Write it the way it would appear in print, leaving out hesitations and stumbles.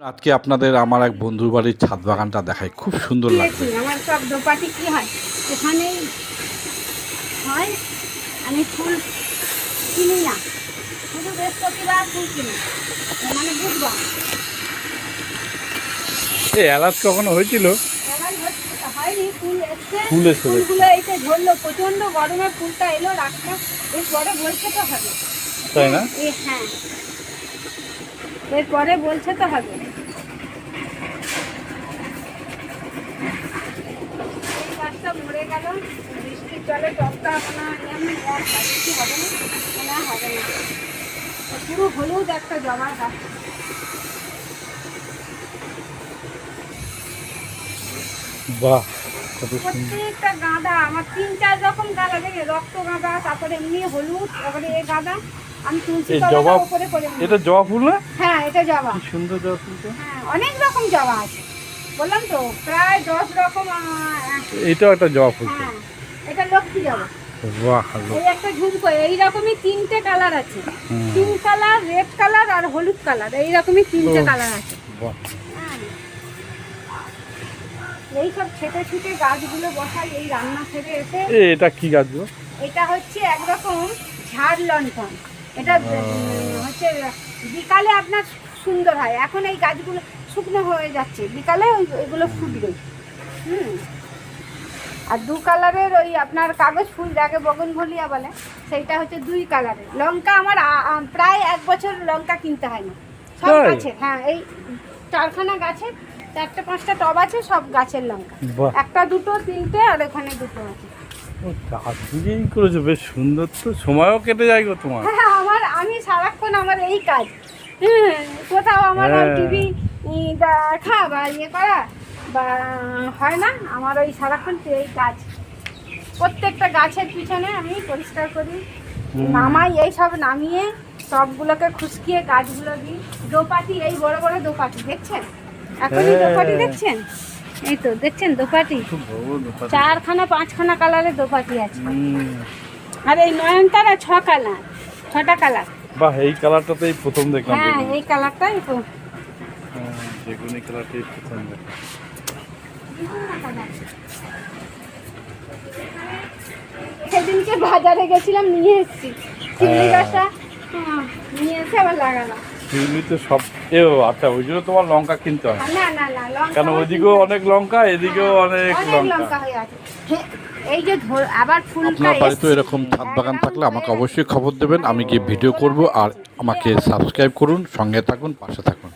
আজকে আপনাদের আমার এক বন্ধুর বাড়ির ছাদ বাগানটা দেখাই, খুব সুন্দর লাগবে। আমার সব দোপাটি কি হয় এখানেই হয়। আমি ফুল কিনি না, শুধু বৃহস্পতিবার ফুল কিনি, মানে বুধবার। এই এলাচ কখনো হয়েছিল? হয়নি, ফুল এসছে, ফুল এসে ফুলগুলো এইতে ধরলো, প্রচন্ড গরমে ফুলটা এলো, রাখতে এরপরে বলছে তো হবে, তাই না? হ্যাঁ এরপরে বলছে তো হবে। এই গাছটা মরে গেল, বৃষ্টির জলে টবটা আপনার বেশি হবে না, মনে হবে না। পুরো হলুদ একটা জবা গাছ। বাহ, কত সুন্দর। প্রত্যেকটা গাঁদা আমার 3-4 রকম গাঁদা, দেখে রক্ত গাঁদা, তারপরে এমনি হলুদ, তারপরে এই গাঁদা। আমি তুলসী তলাটা উপরে করে নিই। এটা জবা ফুল না? হ্যাঁ এটা জবা। কি সুন্দর জবা ফুলটা। হ্যাঁ অনেক রকম জবা আছে, বললাম তো প্রায় 10 রকম। এটাও একটা জবা ফুল। হ্যাঁ এটা লক্ষ্মী জবা। বাহ, এই একটা ঝুমকো, এইরকমই 3টে কালার আছে, পিঙ্ক কালার, রেড কালার আর হলুদ কালার, এইরকমই 3টে কালার আছে। বাহ, এই সব ছেটে ছুটে গাছগুলো বসাই এই রান্না থেকে এসে। এটা কি গাছ গো? এটা হচ্ছে একরকম ঝাড় লণ্ঠন। এটা হচ্ছে বিকালে আপনার সুন্দর হয়, এখন এই গাছগুলো শুকনো হয়ে যাচ্ছে, বিকালে ওইগুলো ফুটবে। আর 2 কালারের ওই আপনার কাগজ ফুল, যাকে বগনভলিয়া বলে, সেইটা হচ্ছে 2 কালারের। লঙ্কা আমার প্রায় 1 বছর লঙ্কা কিনতে হয় না, সব গাছের। হ্যাঁ এই 4খানা গাছের 4টে-5টা টব আছে, সব গাছের লঙ্কা, 1টা 2টো 3টে, আর এখানে 2টো আছে। করেছো, বেশ সুন্দর তো, সময়ও কেটে যায় গো তোমার। হ্যাঁ আমি সারাক্ষণ আমার এই কাজ, কোথাও আমার টিভি দেখা বা ইয়ে করা বা হয় না, আমার ওই সারাক্ষণ এই কাজ। প্রত্যেকটা গাছের পিছনে আমি পরিষ্কার করি, নামাই, এই সব নামিয়ে সবগুলোকে খুশকিয়ে গাছগুলো দিই। দোপাটি, এই বড় বড় দোপাটি দেখছেন, এখনই দোপাটি দেখছেন, এই তো দেখছেন দোপাটি, 4খানা 5খানা কালারের দোপাটি আছে। আর এই নয়নতারা 6টা কালার। বাহ, এই কালারটাতেই প্রথম দেখলাম। হ্যাঁ এই কালারটাই বেগুনি কালারটাই প্রথম দেখলাম। সেদিনকে বাজারে গেছিলাম, নিয়ে এসেছি চিংড়ি গাছটা, নিয়ে এসে আবার লাগালাম। চিংড়িতে সব আচ্ছা, ওই জন্য তোমার লঙ্কা কিনতে হয়? না না না, লঙ্কা কেন, ওইদিকেও অনেক লঙ্কা, এদিকেও অনেক লঙ্কা হয়ে আছে। এই যে আবার ফুলটা, আপনার বাড়িতে এরকম ছাদ বাগান থাকলে আমাকে অবশ্যই খবর দেবেন, আমি গিয়ে ভিডিও করব। আর আমাকে সাবস্ক্রাইব করুন, সঙ্গে থাকুন, পাশে থাকুন।